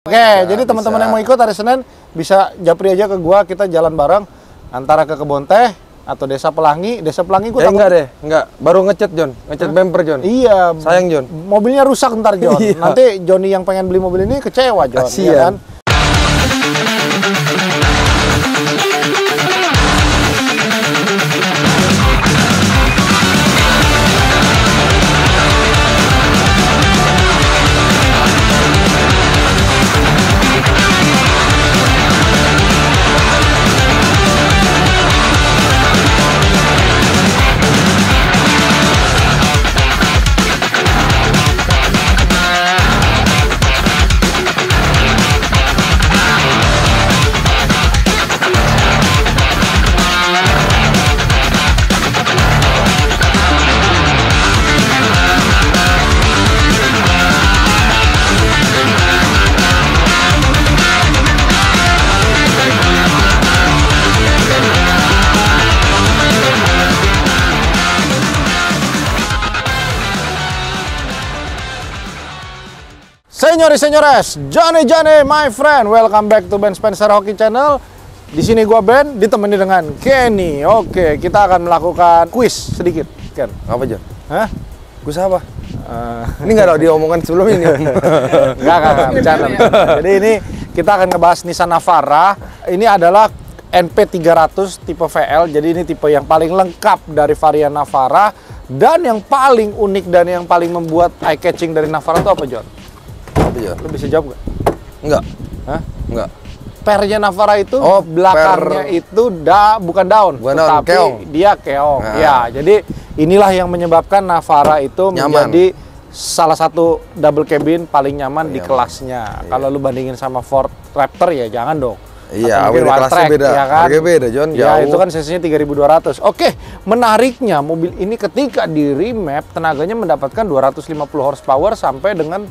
Oke, jadi teman-teman yang mau ikut hari Senin bisa japri aja ke gua, kita jalan bareng antara ke Kebon Teh atau Desa Pelangi. Desa Pelangi gua takut. Enggak deh, enggak. Baru ngecat John, ngecat bumper John. Iya. Sayang John. Mobilnya rusak ntar John. Iya. Nanti Johnny yang pengen beli mobil ini kecewa John. Kasian. Ya kan? Senyores, Johnny, my friend, welcome back to Ben Spencer Hockey Channel. Di sini gua Ben, ditemani dengan Kenny. Oke, kita akan melakukan quiz sedikit, Ken. Apa John? Hah? Gue apa? Ini nggak ada diomongan sebelum ini. Enggak, bercanda. Jadi ini kita akan ngebahas Nissan Navara. Ini adalah NP300 tipe VL. Jadi ini tipe yang paling lengkap dari varian Navara. Dan yang paling unik dan yang paling membuat eye catching dari Navara itu apa, John? Lu bisa jawab nggak? Enggak. Hah? Enggak. Pernya Navara itu Oh, belakangnya itu bukan daun, Bukan daun, tapi keong. dia keong. Nah. Ya, jadi inilah yang menyebabkan Navara itu Nyaman. menjadi salah satu double cabin paling nyaman di Nyaman. kelasnya. Iya. Kalau lu bandingin sama Ford Raptor ya jangan dong. Iya, Atau mungkin beda One kelasnya Track, beda. ya kan? Harganya beda, John. Ya, Jauh. itu kan cc-nya 3.200. Oke, menariknya mobil ini ketika di remap tenaganya mendapatkan 250 horsepower sampai dengan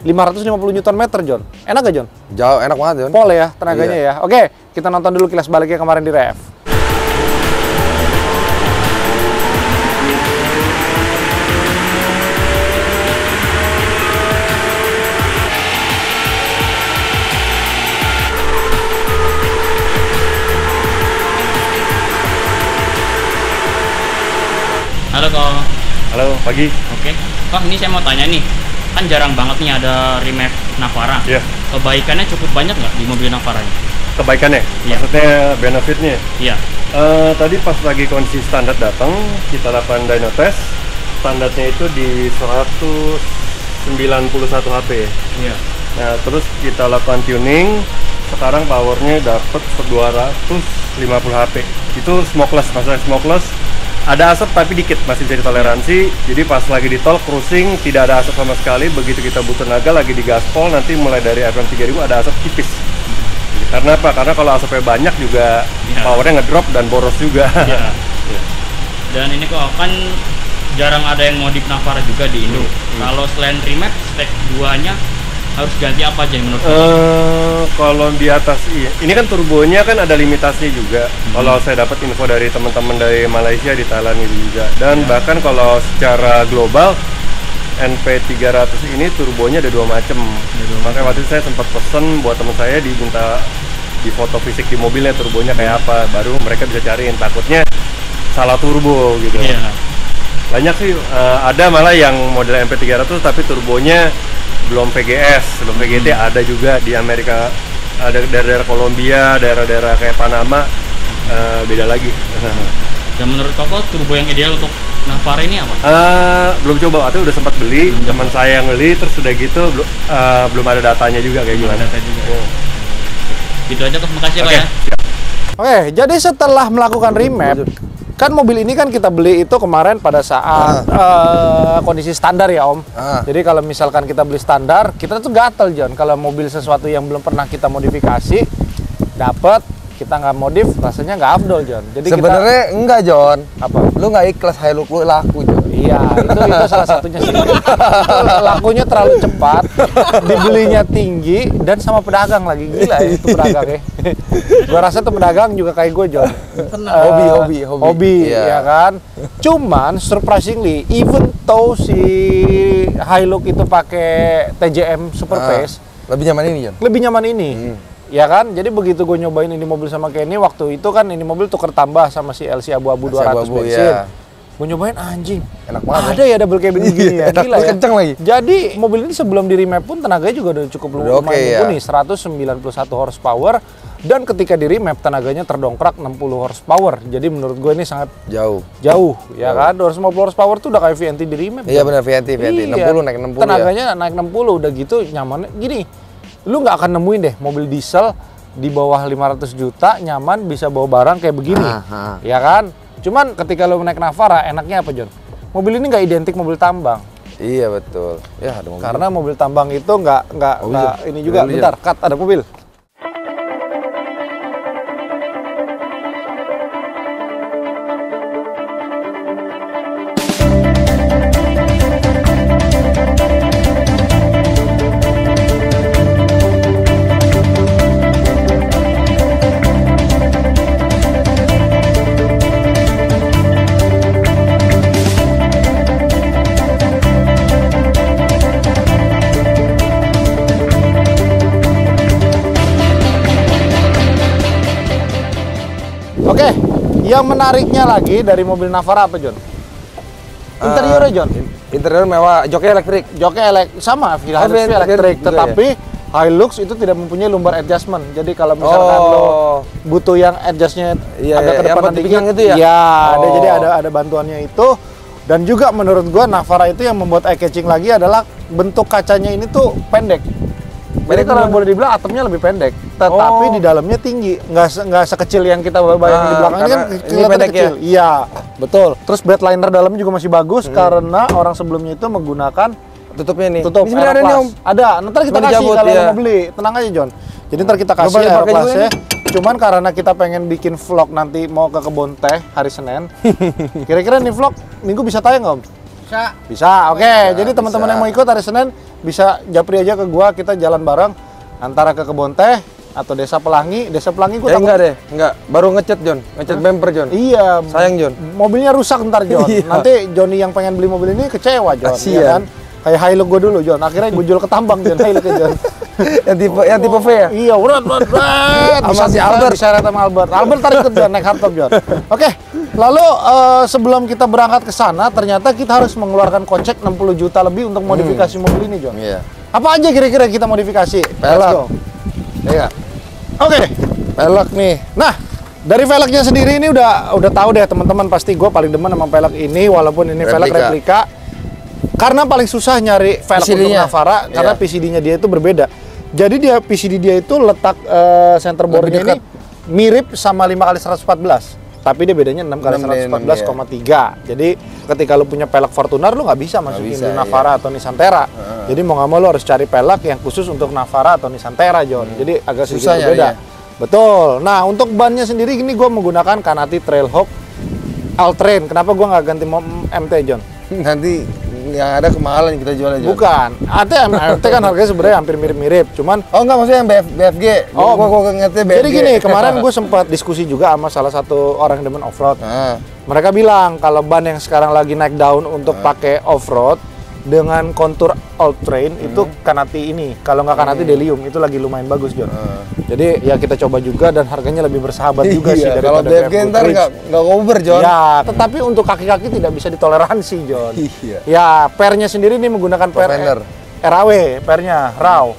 550 Nm, John. Enak gak, John? Jauh, enak banget John. Pol ya tenaganya Iya. ya. Oke, kita nonton dulu kilas baliknya kemarin di ref. Halo Kok. Halo, pagi. Oke. Kok ini saya mau tanya nih. Kan jarang banget nih ada remap Navara. Iya. Kebaikannya cukup banyak nggak di mobil Navara ini? Kebaikannya? Iya. Maksudnya benefitnya? Iya. Tadi pas lagi kondisi standar datang, kita lakukan dyno test. Standarnya itu di 191 HP. Iya. Nah, terus kita lakukan tuning. Sekarang powernya dapat 250 HP. Itu smokeless, maksudnya smokeless. Ada asap tapi dikit, masih bisa ditoleransi. Jadi pas lagi di tol, cruising, tidak ada asap sama sekali. Begitu kita butuh tenaga, lagi di gaspol, nanti mulai dari FM 3000 ada asap tipis. Karena apa? Karena kalau asapnya banyak juga Ya. powernya ngedrop dan boros juga. Iya. Dan ini kok kan jarang ada yang modif Navara juga di Indo. Kalau selain remap, spek 2-nya harus ganti apa aja menurut Kalau di atas ini kan turbonya kan ada limitasinya juga. Kalau saya dapat info dari teman-teman dari Malaysia, di Thailand itu juga. Dan bahkan kalau secara global NP300 ini turbonya ada dua macam. Makanya waktu itu saya sempat pesen buat teman saya diminta di foto fisik di mobilnya turbonya kayak apa, baru mereka bisa cariin. Takutnya salah turbo gitu. Iya. Banyak sih, ada malah yang model MP300 tapi turbonya belum PGS, belum PGT. Ada juga di Amerika, ada daerah-daerah Kolombia, daerah-daerah kayak Panama, beda lagi. Dan menurut Koko turbo yang ideal untuk Navara ini apa? Belum coba, waktu udah sempat beli, teman saya yang beli, terus udah gitu belum ada datanya juga kayak gimana. Data juga. Gitu aja Kok, makasih ya Kok Oke, ya. siap. Oke, jadi setelah melakukan remap, kan mobil ini kan kita beli itu kemarin pada saat kondisi standar ya Om. Jadi kalau misalkan kita beli standar, kita tuh gatel John. Kalau mobil sesuatu yang belum pernah kita modifikasi, dapat kita nggak modif, rasanya nggak afdol John. Jadi Sebenarnya enggak John. Apa? Lu nggak ikhlas Hilux lu laku John. Iya, itu salah satunya sih. Itu lakunya terlalu cepat, dibelinya tinggi, dan sama pedagang lagi. Gila ya itu pedagang ya. Gua rasa tuh pedagang juga kayak gue, John. Hobi, Iya. ya kan? Cuman surprisingly, even though si Hilux itu pakai TJM Super Pace, Lebih nyaman ini, Jon? Lebih nyaman ini. Ya kan? Jadi begitu gue nyobain ini mobil sama Kenny, waktu itu kan ini mobil tuker tambah sama si LC abu-abu 200 bensin. Iya. Gue nyobain anjing. Enak banget. Ada ya double cabin begini ya. Enak, Gila ya. kenceng lagi. Jadi mobil ini sebelum di remap pun tenaganya juga udah cukup lumayan mumpuni, 191 horsepower. Dan ketika di remap tenaganya terdongkrak 60 horsepower. Jadi menurut gue ini sangat jauh ya kan. 250 horsepower tuh udah kayak VNT di remap. Iya benar, VNT. Iya. 60 naik 60 tenaganya naik 60 udah gitu nyamannya. Gini, lu nggak akan nemuin deh mobil diesel di bawah 500 juta nyaman bisa bawa barang kayak begini. Ya kan? Cuman ketika lu naik Navara enaknya apa, Jon? Mobil ini nggak identik mobil tambang. Iya betul. Ya ada mobil. Karena mobil tambang itu nggak ini juga. Bentar, cut, ada mobil. Oke, yang menariknya lagi dari mobil Navara apa, Jon? Interiornya, Jon? Interior mewah, joknya elektrik. Joknya sama, harusnya elektrik, tetapi Hilux itu tidak mempunyai lumbar adjustment. Jadi kalau misalkan lo butuh yang adjustnya agak ke depan dikit, itu ya? Ya, jadi ada bantuannya itu. Dan juga menurut gua Navara itu yang membuat eye catching lagi adalah bentuk kacanya ini tuh pendek. Jadi kalau boleh dibilang atapnya lebih pendek, tetapi di dalamnya tinggi, nggak sekecil yang kita bayangin di belakang ini kan pendek kecil. Iya, betul. Terus bed liner dalamnya juga masih bagus karena orang sebelumnya itu menggunakan tutupnya nih. Tutup. Ini sebenarnya ada nih, Om. Ada. Ntar kita kasih kalau mau beli. Tenang aja, Jon. Jadi ntar kita kasih Aeroplast-nya. Cuman karena kita pengen bikin vlog nanti mau ke kebun teh hari Senin. Kira-kira nih vlog minggu bisa tayang nggak, Om? Bisa. Oke. Jadi teman-teman yang mau ikut hari Senin bisa japri aja ke gua, kita jalan bareng antara ke kebun teh atau Desa Pelangi. Desa Pelangi gua enggak deh, enggak. Baru ngecat, Jon. Ngecat bumper, Jon. Iya. Sayang, Jon. Mobilnya rusak ntar, Jon. Nanti Joni yang pengen beli mobil ini kecewa, Jon. Ya kan? Kayak Hilux gua dulu, Jon. Akhirnya gua jual ke tambang, Jon. Hilux-nya, Jon. yang tipe V ya? Iya, berat. Bisa si Albert, diseret sama Albert. Albert tarik ikut, Jon, naik hardtop, Jon. Oke. Lalu sebelum kita berangkat ke sana, ternyata kita harus mengeluarkan kocek 60 juta lebih untuk modifikasi mobil ini, Jon. Iya. Apa aja kira-kira kita modifikasi? Pelek. Iya. Oke. Pelek nih. Nah, dari velgnya sendiri ini udah tahu deh teman-teman, pasti gue paling demen sama velg ini walaupun ini velg replika. Karena paling susah nyari velg untuk Navara karena PCD-nya dia itu berbeda. Jadi PCD dia itu letak center board-nya ini mirip sama 5x114. Tapi dia bedanya 6x114,3. Jadi ketika lu punya pelek Fortuner lu nggak bisa masukin di Navara atau Nissantera. Jadi mau nggak mau lu harus cari pelek yang khusus untuk Navara atau Nissantera, Jon. Jadi agak sedikit berbeda. Betul. Nah, untuk bannya sendiri ini gue menggunakan Kanati Trailhawk All-Terrain. Kenapa gue nggak ganti MT, Jon? Nanti yang ada kemahalan kita jual aja. Bukan. MT kan harganya sebenarnya hampir mirip-mirip. Cuman enggak, maksudnya yang BFG. Gua ngerti BFG. Jadi gini, kemarin gue sempat diskusi juga sama salah satu orang yang demen off-road. Mereka bilang kalau ban yang sekarang lagi naik daun untuk pakai off-road dengan kontur all-terrain itu Kanati ini. Kalau nggak Kanati Delium itu lagi lumayan bagus, Jon. Jadi ya kita coba juga dan harganya lebih bersahabat juga sih daripada kalau BFG ntar nggak over, Jon. Ya, tetapi untuk kaki-kaki tidak bisa ditoleransi, Jon. Ya, pernya sendiri ini menggunakan per RAW, pernya raw.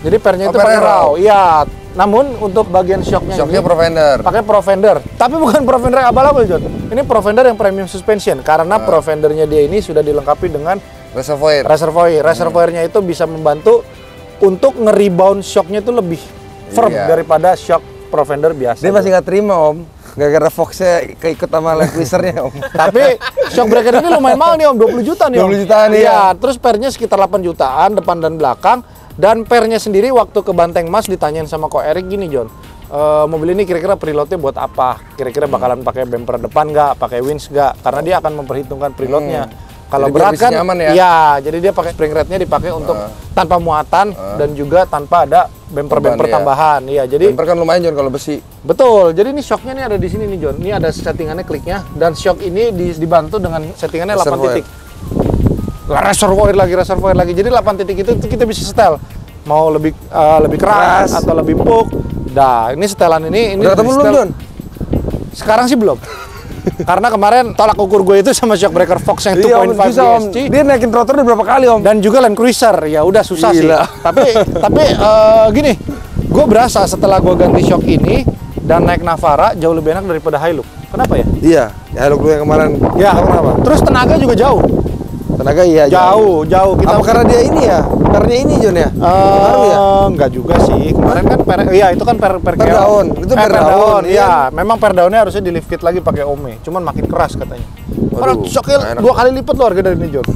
Jadi pernya itu pakai raw. Iya. Namun untuk bagian shocknya Profender. Pakai Profender. Tapi bukan Profender abal-abal, Jon. Ini Profender yang premium suspension karena Profendernya dia ini sudah dilengkapi dengan reservoir-nya itu bisa membantu untuk nge-rebound shocknya itu lebih firm daripada shock Profender biasa. Dia masih nggak terima, Om. Gara-gara Fox-nya keikut sama Landcruiser-nya, Om. Tapi shock breaker ini lumayan mahal nih, Om. 20 juta nih, Om. 20 jutaan ya. Iya, terus pernya sekitar 8 jutaan depan dan belakang. Dan pernya sendiri waktu ke Banteng Mas ditanyain sama Ko Erik gini, Jon. Mobil ini kira-kira preloadnya buat apa? Kira-kira bakalan pakai bumper depan nggak? Pakai winch nggak? Karena dia akan memperhitungkan preloadnya. Kalau berat kan, ya, jadi dia pakai spring rate-nya dipakai untuk tanpa muatan dan juga tanpa ada bumper tambahan. Iya, jadi bumper kan lumayan, Jon, kalau besi. Betul. Jadi ini shocknya nih ada di sini nih, Jon. Ini ada settingannya kliknya dan shock ini dibantu dengan settingannya 8 titik. Reservoir lagi. Jadi 8 titik itu kita bisa setel. mau lebih keras atau lebih empuk. Nah, ini setelan ini Udah ketemu belum, John? Sekarang sih belum. Karena kemarin tolak ukur gue itu sama shockbreaker Fox yang 2.5 DSG. Dia naikin rotor udah berapa kali, Om? Dan juga Land Cruiser, ya udah susah sih. Tapi gini, gue berasa setelah gue ganti shock ini dan naik Navara jauh lebih enak daripada Hilux. Kenapa ya? Iya, Hilux lu yang kemarin. Ya, kenapa? Terus tenaga juga jauh. Tenaga iya jauh. Kita apa karena dia ini ya? Karena ini John ya? Enggak juga sih. Kemarin kan itu kan per daun. Itu per daun. Iya, memang per daunnya harusnya di lift kit lagi pakai Ome. Cuman makin keras katanya. Karena shocknya 2 kali lipat loh harga dari ini, John.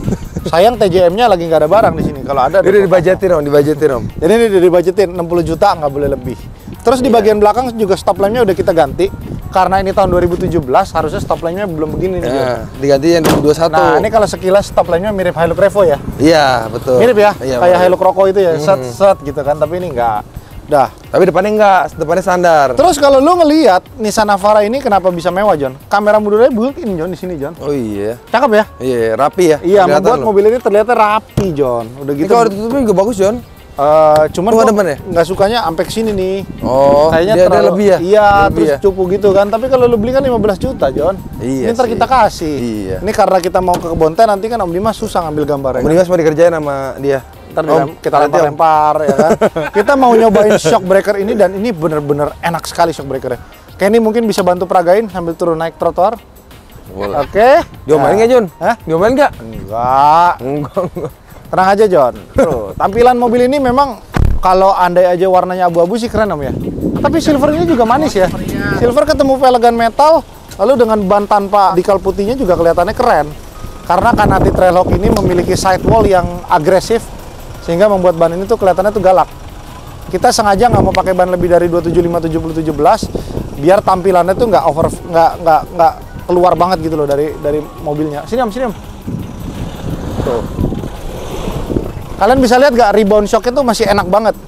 Sayang TJM-nya lagi nggak ada barang di sini. Kalau ada Jadi dibajetin Om. Jadi ini dibajetin 60 juta nggak boleh lebih. Terus di bagian belakang juga stop lamp-nya udah kita ganti. Karena ini tahun 2017, harusnya stop lamp-nya belum begini nih. Diganti yang 2021. Nah, ini kalau sekilas stop lamp-nya mirip Hilux Revo ya? Iya, betul. Mirip ya? Iya, kayak Hilux Roko itu ya, set gitu kan. Tapi ini enggak. Dah. Tapi depannya enggak, depannya standar. Terus kalau lu ngelihat Nissan Navara ini kenapa bisa mewah, John? Kamera mundurnya built-in, John, di sini, John. Oh iya. Cakep ya? Iya, rapi ya. Iya, membuat mobil ini terlihat rapi, John. Udah gitu. Ini kalau ditutupin juga bagus, John. Cuman nggak sukanya sampai kesini nih. Oh, kayaknya dia terlalu lebih ya? Iya, Lebih terus ya? cupu gitu kan. Tapi kalau lu beli kan 15 juta, John. Iya ini ntar sih. kita kasih. Iya. Ini karena kita mau ke Kebon Teh, nanti kan Om Dimas susah ngambil gambarnya. Om Dimas mau dikerjain sama dia. Ntar kita lempar-lempar ya kan. Kita mau nyobain shock breaker ini dan ini bener-bener enak sekali shock breakernya. Kayak ini mungkin bisa bantu peragain sambil turun naik trotoar. Oke. Diomelin nggak, John? Hah? Diomelin nggak? Enggak. Enggak. Tenang aja, John. Tuh, tampilan mobil ini memang kalau andai aja warnanya abu-abu sih keren, Om ya. Tapi silvernya juga manis ya. Silver ketemu pelegan metal, lalu dengan ban tanpa decal putihnya juga kelihatannya keren. Karena Canati Trailhawk ini memiliki sidewall yang agresif, sehingga membuat ban ini tuh kelihatannya tuh galak. Kita sengaja nggak mau pakai ban lebih dari 275/70/17 biar tampilannya tuh nggak keluar banget gitu loh dari mobilnya. Sini Om. Tuh. Kalian bisa lihat nggak rebound shock itu masih enak banget.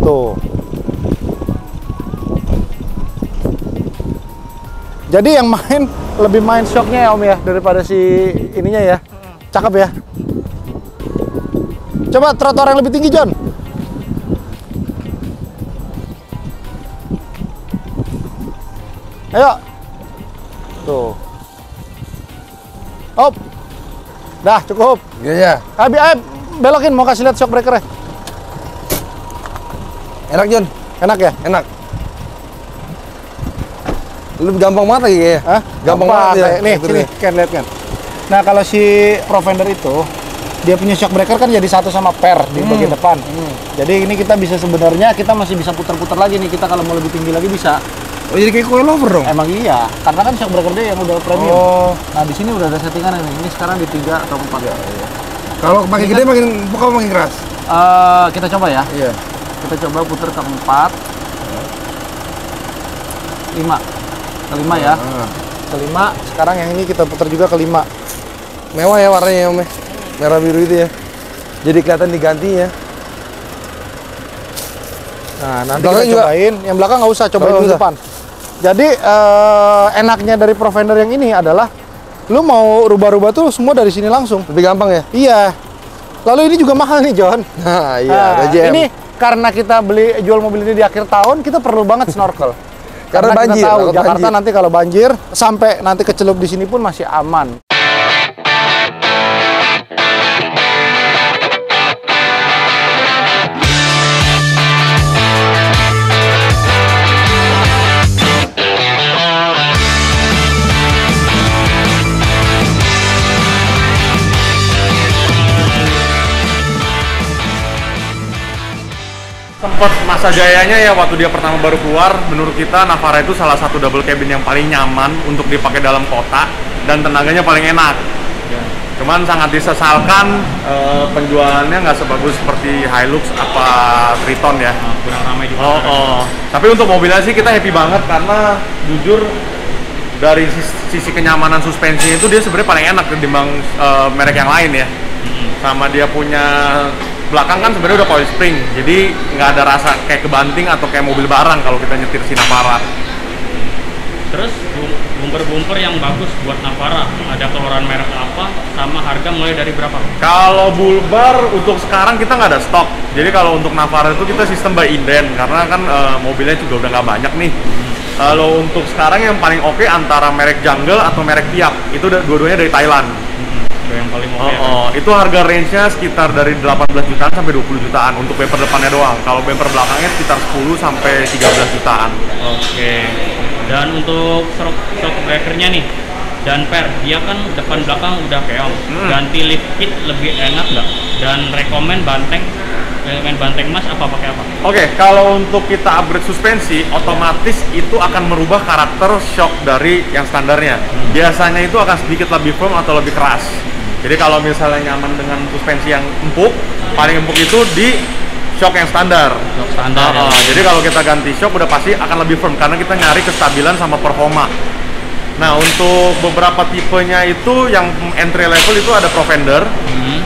Tuh. Jadi yang lebih main shocknya ya, Om ya, daripada si ininya ya. Cakep ya. Coba trotoar yang lebih tinggi, John. Ayo. Tuh. Hop. Dah, cukup. Iya. Belokin, mau kasih lihat shock breakernya. Enak, John. Enak ya? Enak. Lu gampang banget lagi kayaknya. Hah? Gampang banget ya. Nih, sini, kan lihat kan. Nah, kalau si Profender itu dia punya shock breaker kan jadi satu sama per di bagian depan. Jadi ini kita masih bisa putar-putar lagi nih, kita kalau mau lebih tinggi lagi bisa. Oh, jadi kayak coilover dong? Emang iya, karena kan shock breaker dia yang udah premium. Oh. Nah, di sini udah ada settingan nih. Ini sekarang di 3 atau 4. Iya. Kalau makin gede makin keras. Kita coba ya. Iya. Kita coba putar ke 4. 5. Ke 5 ya. Ke 5. Sekarang yang ini kita putar juga ke 5. Mewah ya warnanya, Om. Merah biru itu ya. Jadi kelihatan digantinya. Nah, nanti kita cobain. Yang belakang nggak usah, cobain di depan. Jadi enaknya dari Profender yang ini adalah lu mau rubah-rubah tuh semua dari sini langsung. Lebih gampang ya? Iya. Lalu ini juga mahal nih, John. Nah, iya. Ini karena kita jual mobil ini di akhir tahun, kita perlu banget snorkel. Karena banjir. Kita tahu Jakarta banjir. nanti kalau banjir sampai nanti kecelup di sini pun masih aman. Sempat masa jayanya ya waktu dia pertama baru keluar, menurut kita Navara itu salah satu double cabin yang paling nyaman untuk dipakai dalam kota dan tenaganya paling enak. Cuman sangat disesalkan penjualannya nggak sebagus seperti Hilux apa Triton ya. Kurang ramai juga. Tapi untuk mobilnya sih kita happy banget karena jujur dari sisi kenyamanan suspensinya itu dia sebenarnya paling enak ketimbang merek yang lain ya. Sama dia punya belakang kan sebenarnya udah coil spring, jadi nggak ada rasa kayak kebanting atau kayak mobil barang kalau kita nyetir si Navara. Terus bumper-bumper yang bagus buat Navara, ada keluaran merek apa, sama harga mulai dari berapa? Kalau bulbar untuk sekarang kita nggak ada stok. Jadi kalau untuk Navara itu kita sistem by inden karena kan mobilnya juga udah nggak banyak nih. Kalau untuk sekarang yang paling oke antara merek Jungle atau merek Piak, itu dua-duanya dari Thailand. Yang paling oke. Itu harga range-nya sekitar dari 18 jutaan sampai 20 jutaan untuk bumper depannya doang. Kalau bumper belakangnya sekitar 10 sampai 13 jutaan. Oke. Dan untuk shock breaker-nya nih, dan per, dia kan depan belakang udah keong. Ganti lift kit lebih enak nggak? Dan rekomen banteng, elemen banteng mas apa pakai apa? Oke, kalau untuk kita upgrade suspensi, otomatis itu akan merubah karakter shock dari yang standarnya. Biasanya itu akan sedikit lebih firm atau lebih keras. Jadi kalau misalnya nyaman dengan suspensi yang empuk, paling empuk itu di shock yang standar. Shock standar. Jadi kalau kita ganti shock udah pasti akan lebih firm karena kita nyari kestabilan sama performa. Nah, untuk beberapa tipenya itu yang entry level itu ada Profender.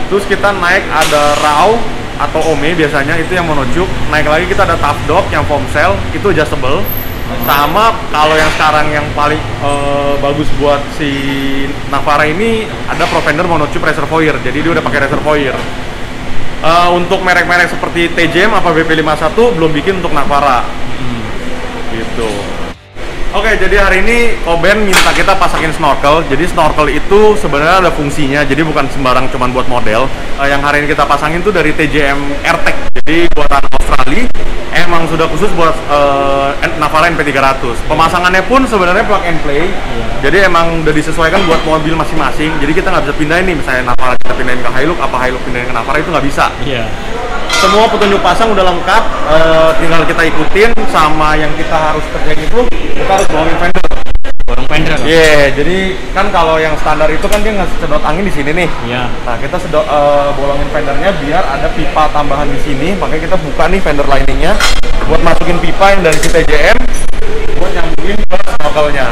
Terus kita naik ada Raw atau Ome biasanya itu yang monocoque. Naik lagi kita ada Tough Dog yang foam cell, itu adjustable. Sama kalau yang sekarang yang paling bagus buat si Navara ini ada Profender monocoque reservoir. Jadi dia udah pakai reservoir. Untuk merek-merek seperti TJM apa BP51 belum bikin untuk Navara. Gitu. Oke, jadi hari ini Koben minta kita pasangin snorkel. Jadi snorkel itu sebenarnya ada fungsinya, jadi bukan sembarang cuman buat model. Yang hari ini kita pasangin tuh dari TJM AirTech. Jadi buatan Australia, emang sudah khusus buat Navara NP300. Pemasangannya pun sebenarnya plug and play. Jadi emang udah disesuaikan buat mobil masing-masing. Jadi kita nggak bisa pindahin nih, misalnya Navara kita pindahin ke Hilux, apa Hilux pindahin ke Navara, itu nggak bisa. Semua petunjuk pasang udah lengkap, tinggal kita ikutin. Sama yang kita harus kerjain itu, kita harus bolongin fender. Bolong fender. Jadi kan kalau yang standar itu kan dia nggak sedot angin di sini nih. Nah, kita bolongin fendernya biar ada pipa tambahan di sini. Makanya kita buka nih fender liningnya buat masukin pipa yang dari si TJM buat nyambungin ke snorkelnya.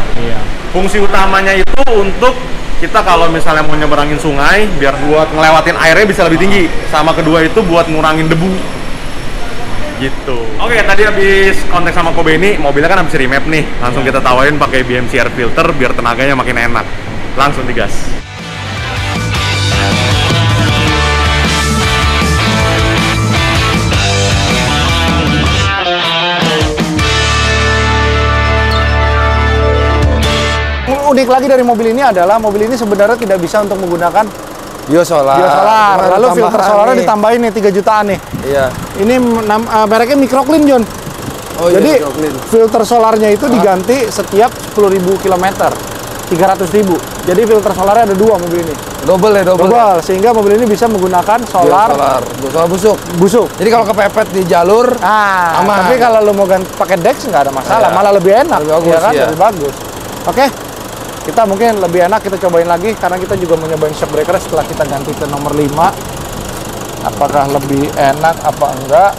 Fungsi utamanya itu untuk kita kalau misalnya mau nyeberangin sungai, biar buat ngelewatin airnya bisa lebih tinggi. Sama kedua itu buat ngurangin debu. Gitu. Oke, tadi habis kontak sama Kobe ini, mobilnya kan habis remap nih. Langsung kita tawarin pakai BMC air filter biar tenaganya makin enak. Langsung digas. Unik lagi dari mobil ini adalah mobil ini sebenarnya tidak bisa untuk menggunakan biosolar. Lalu filter solarnya ditambahin nih 3 jutaan nih. Iya. Ini mereknya Microclean, John. Jadi filter solarnya itu diganti setiap 10.000 km. 300.000. Jadi filter solarnya ada 2 mobil ini. Double. Sehingga mobil ini bisa menggunakan solar busuk. Jadi kalau kepepet di jalur aman. Tapi kalau lo mau pakai Dex nggak ada masalah, malah lebih enak. Lebih bagus, ya kan? iya. Lebih bagus. Oke. Kita mungkin lebih enak kita cobain lagi karena kita juga mau nyobain shock breaker setelah kita ganti ke nomor 5. Apakah lebih enak apa enggak?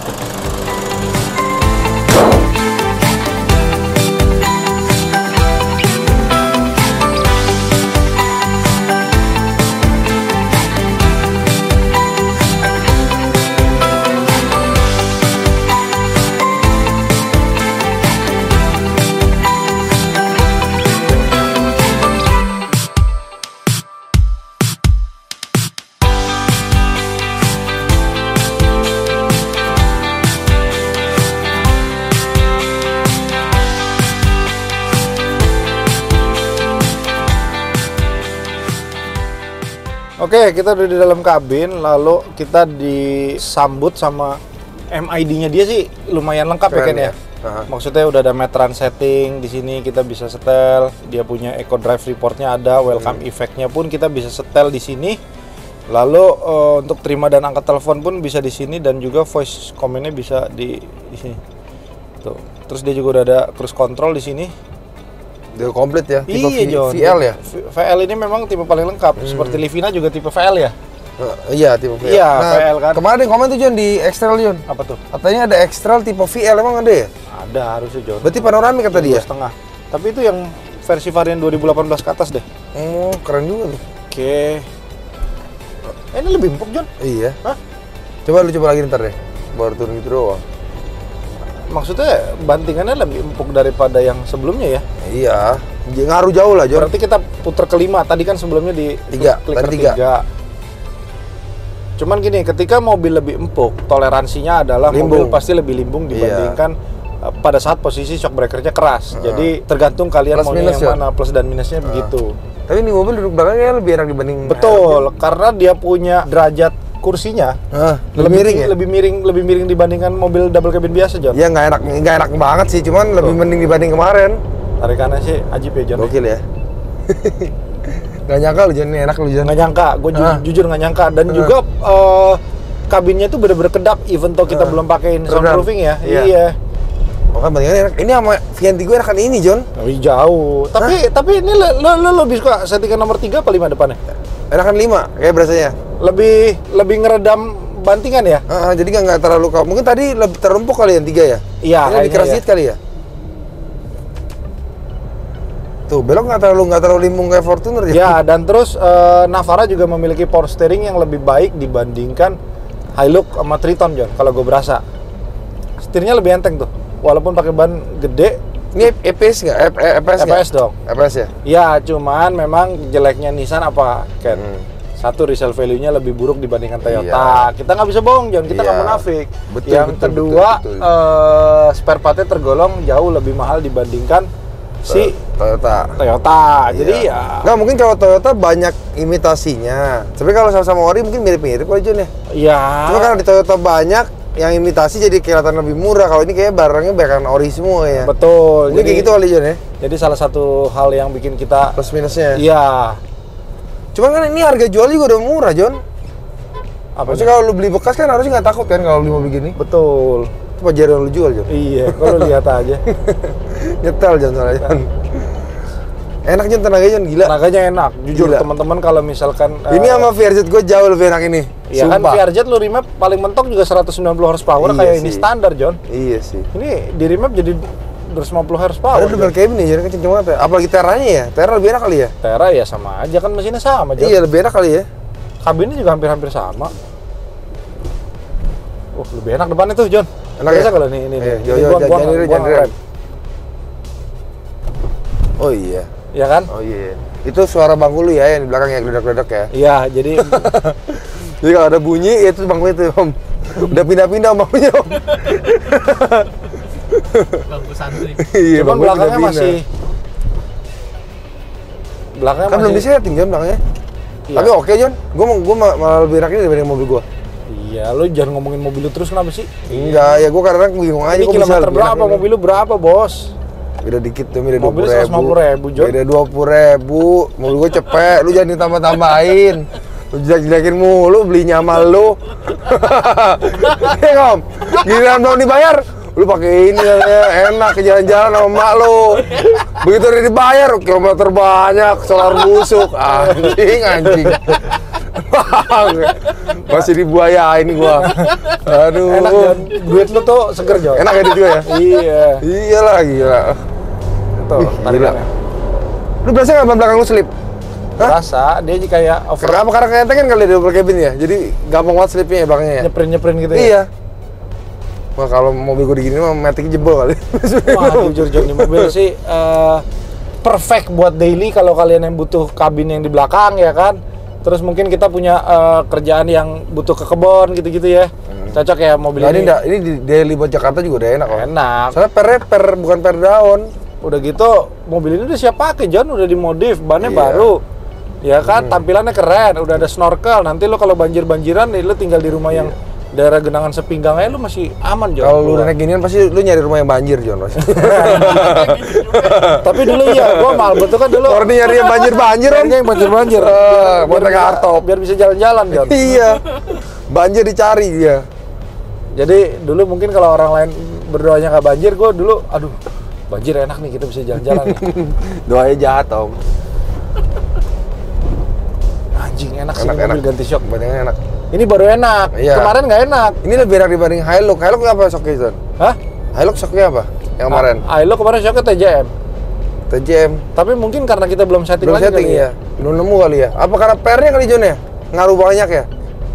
Oke, kita udah di dalam kabin, lalu kita disambut sama MID-nya dia sih lumayan lengkap ya kan ya. Maksudnya udah ada meteran setting di sini kita bisa setel, dia punya Eco Drive Report-nya ada, welcome effect-nya pun kita bisa setel di sini. Lalu untuk terima dan angkat telepon pun bisa di sini dan juga voice command-nya bisa di sini. Tuh. Terus dia juga udah ada cruise control di sini. Dia komplit ya, tipe John. VL ya? VL ini memang tipe paling lengkap, seperti Livina juga tipe VL ya? Iya, tipe VL. Iya, VL kan. Kemarin yang komen tuh John di X-Trail John. Apa tuh? Katanya ada X-Trail tipe VL, emang ada ya? Ada harusnya John. Berarti panoramik kata dia? 2,5. Tapi itu yang versi varian 2018 ke atas deh. Oh, keren juga tuh. Oke. Ini lebih empuk John? Iya. Hah? Coba lagi ntar deh, baru turun gitu doang. Maksudnya bantingannya lebih empuk daripada yang sebelumnya ya? Iya. Ngaruh jauh lah, Jon. Berarti kita puter kelima. Tadi kan sebelumnya di 3, clicker tadi 3. 3. Cuman gini, ketika mobil lebih empuk, toleransinya adalah mobil pasti lebih limbung dibandingkan pada saat posisi shock breakernya keras. Jadi tergantung kalian Plus maunya minus yang mana, plus dan minusnya begitu. Tapi ini mobil duduk belakangnya lebih enak dibanding Betul, karena dia punya derajat kursinya lebih miring dibandingkan mobil double cabin biasa, John. Ya nggak enak banget sih, cuman lebih mending dibanding kemarin. Tarikannya sih ajib ya, John. Gokil ya. Gak nyangka lu John, ini enak lu John. Nggak nyangka, gue jujur nggak nyangka. Dan juga kabinnya tuh bener-bener kedap, even though kita belum pakein soundproofing ya. Iya. Oh kan bandingannya enak. Ini sama Vianti gue enakan ini, John. Lebih jauh. Tapi ini lo lebih suka settingan nomor 3 apa 5 depannya? Enakan 5 kayak berasanya. Lebih ngeredam bantingan ya? Jadi nggak terlalu mungkin tadi lebih terempuk kali yang 3 ya? Iya, ini lebih keras kali ya? Tuh, belok nggak terlalu limbung kayak Fortuner ya? Ya, dan terus Navara juga memiliki power steering yang lebih baik dibandingkan Hilux sama Triton, John. Kalau gue berasa, setirnya lebih enteng tuh. Walaupun pakai ban gede. Ini EPS nggak? EPS dong. EPS ya? Ya, cuman memang jeleknya Nissan apa, Ken? Satu, resale value-nya lebih buruk dibandingkan Toyota. Kita nggak bisa bohong, John. Kita nggak munafik. Yang kedua, spare part-nya tergolong jauh lebih mahal dibandingkan si Toyota. Jadi ya nggak, mungkin kalau Toyota banyak imitasinya. Tapi kalau sama-sama ori mungkin mirip-mirip kok, John ya? Iya. Cuma karena di Toyota banyak yang imitasi jadi kelihatan lebih murah. Kalau ini kayak barangnya bahkan ori semua ya. Betul. Ini kayak gitu kali, John ya? Jadi salah satu hal yang bikin kita plus minusnya. Iya. Cuman kan ini harga jual juga udah murah, John. Maksudnya kalau lu beli bekas kan harusnya nggak takut kan kalau beli mobil gini. Betul. Itu Pajero lu jual, John. Iya, kalau lihat aja. Nyetel, John, soalnya, John. Enak, John, tenaganya, John, gila. Tenaganya enak. Jujur teman-teman kalau misalkan ini sama VRZ gue jauh lebih enak ini. Iya kan, VRZ lu remap paling mentok juga 190 horsepower kayak ini standar, John. Iya sih. Ini di remap jadi 250 horsepower. Ada double cabin nih, jadi kenceng banget ya. Apalagi Terranya ya. Terra lebih enak kali ya? Terra ya sama aja kan, mesinnya sama, John. Iya, lebih enak kali ya. Kabinnya juga hampir-hampir sama. Lebih enak depannya tuh, John. Enak biasa ya? kalau ini Jangan rem. Oh iya. Iya kan? Oh iya. Itu suara bangku lu ya yang di belakang yang geledak-geledak ya? Iya, jadi jadi kalau ada bunyi ya itu bangku itu, Om. Udah pindah-pindah bangkunya, Om. Bangku santuy. Iya, cuman belakangnya masih kan belum disetting kan belakangnya. Iya. Tapi oke, John. Gua malah lebih enak ini dibanding mobil gua. Iya, lu jangan ngomongin mobil lu terus, kenapa sih? Enggak, ya gua kadang-kadang bingung aja. Ini kilometer berapa mobil lu, berapa, Bos? Beda dikit tuh, beda 20.000. Mobil 150.000, John. Beda 20.000. Mobil gua cepet, lu jangan ditambah-tambahin. Lu jelek-jelekin mulu, belinya sama lu. Ya, Om. Giliran belum dibayar, lu pakai ini ya, enak ke jalan-jalan sama emak lu. Begitu udah dibayar, kilometer banyak, solar busuk. Anjing. Masih dibuayain gua. Aduh. Enak, John. Duit lu tuh seger, John. Enak ya duit gua ya? Iya. Iyalah, gila. Tuh, tarikannya. Lu berasa nggak ban belakang lu slip? Berasa, dia jadi kayak over. Kenapa? Karena kayaknya kan kali double cabin ya, jadi gampang banget slipnya ya belakangnya ya? Nyeprin gitu ya? Iya. Wah, kalau mobil gue digini mah matic jebol kali. Wah, jujur, John, mobil sih perfect buat daily kalau kalian yang butuh kabin yang di belakang ya kan. Terus mungkin kita punya kerjaan yang butuh ke kebon gitu-gitu ya. Cocok ya mobil ini. Ini di daily buat Jakarta juga udah enak kok. Enak. Soalnya per bukan per daun. Udah gitu, mobil ini udah siap pakai, John, udah dimodif, bannya baru. Ya kan, tampilannya keren, udah ada snorkel. Nanti lo kalau banjir-banjiran nih, lo tinggal di rumah yang daerah genangan sepinggang aja, lo masih aman, John. Kalau lu naik ginian pasti lu nyari rumah yang banjir, John. Tapi dulu iya, gua mal betul kan dulu. Orang nyari yang banjir-banjir, Om. Yang banjir-banjir. Buat naik hardtop. Biar bisa jalan-jalan, John. Iya. Banjir dicari dia. Jadi dulu mungkin kalau orang lain berdoanya nggak banjir, gua dulu, aduh, banjir enak nih, kita bisa jalan-jalan nih. Doanya jahat, Om. Anjing, enak sih mobil ganti shock. Badannya enak. Ini baru enak, kemarin nggak enak. Ini lebih enak dibanding Hilux. Hilux apa shocknya, John? Hah? Hilux shocknya apa? Yang kemarin? Hilux kemarin shocknya TJM. TJM. Tapi mungkin karena kita belum setting lagi kali ya. Belum nemu kali ya. Apa karena pernya kali, John ya? Ngaruh banyak ya?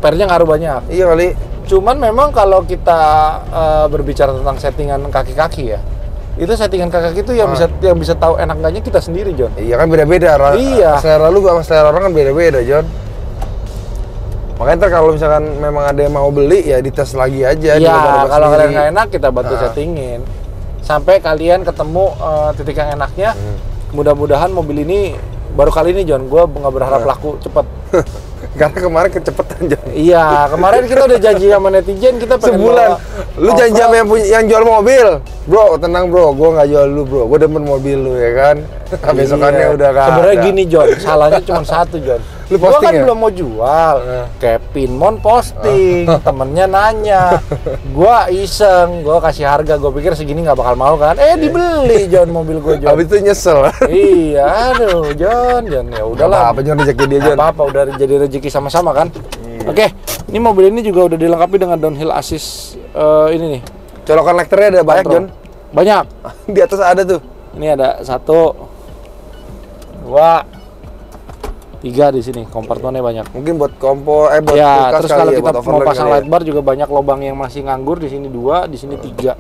Pernya ngaruh banyak. Iya kali. Cuman memang kalau kita berbicara tentang settingan kaki-kaki ya, Itu settingan kakak itu yang bisa tahu enak enggaknya kita sendiri, John. Iya kan beda-beda. Iya. Selera lu sama selera orang kan beda-beda, John. Makanya ntar kalau misalkan memang ada yang mau beli ya dites lagi aja. Iya, kalau kalian nggak enak kita bantu settingin. Sampai kalian ketemu titik yang enaknya. Mudah-mudahan mobil ini baru kali ini, John, gue nggak berharap laku cepet. Karena kemarin kecepetan, John. Iya, kemarin kita udah janji sama netizen kita pengen sebulan. Lu janji sama yang jual mobil. Bro, tenang bro, gue nggak jual lu bro. Gue demen mobil lu ya kan. Besokannya udah kan. Sebenarnya gini, John, salahnya cuma satu, John. Lu Gua posting kan ya? belum mau jual. Kevin Mon posting, temennya nanya. Gua iseng, gua kasih harga, gua pikir segini nggak bakal mau kan. Dibeli, John, mobil gua, John. Habis itu nyesel. Iya, aduh, John, ya udahlah. Apa John, rezeki dia, John. Apa udah jadi rezeki sama-sama kan. Oke, ini mobil ini juga udah dilengkapi dengan downhill assist ini nih. Colokan lekternya ada banyak, Control. John. Banyak. Di atas ada tuh. Ini ada 1, 2, 3 di sini, kompartemennya banyak. Mungkin buat kompor, buat Ya, kulkas terus kali kalau ya, kita buat mau overload pasang kali light bar juga banyak lubang yang masih nganggur. Di sini 2, di sini 3.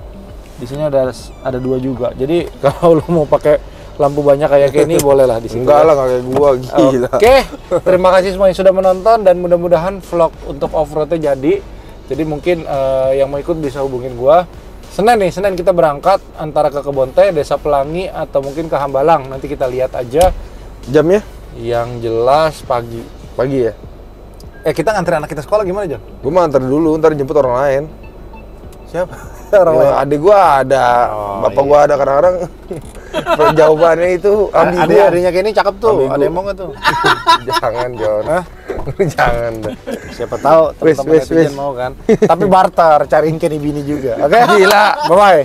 Di sini ada 2 juga. Jadi kalau lu mau pakai lampu banyak kayak ini boleh lah di sini. Enggak lah, kayak gua, gila. Oke, terima kasih semua yang sudah menonton dan mudah-mudahan vlog untuk off-roadnya jadi. Jadi mungkin yang mau ikut bisa hubungin gua. Senin kita berangkat antara ke Kebon Teh, Desa Pelangi atau mungkin ke Hambalang. Nanti kita lihat aja. Jamnya? Yang jelas pagi. Pagi ya? Kita nganterin anak kita sekolah gimana, John? Gua mah antar dulu, ntar jemput orang lain. Siapa? Orang lain. Adik gua ada, bapak gua ada kadang-kadang. Jawabannya itu ambigu. Adiknya kayak ini cakep tuh. Ambigu. Ada yang mau nggak tuh? Jangan, John. Jangan. Siapa tahu teman-teman Wes. netizen mau kan. Tapi barter, cariin Kenny bini juga. Oke? Gila. Bye-bye.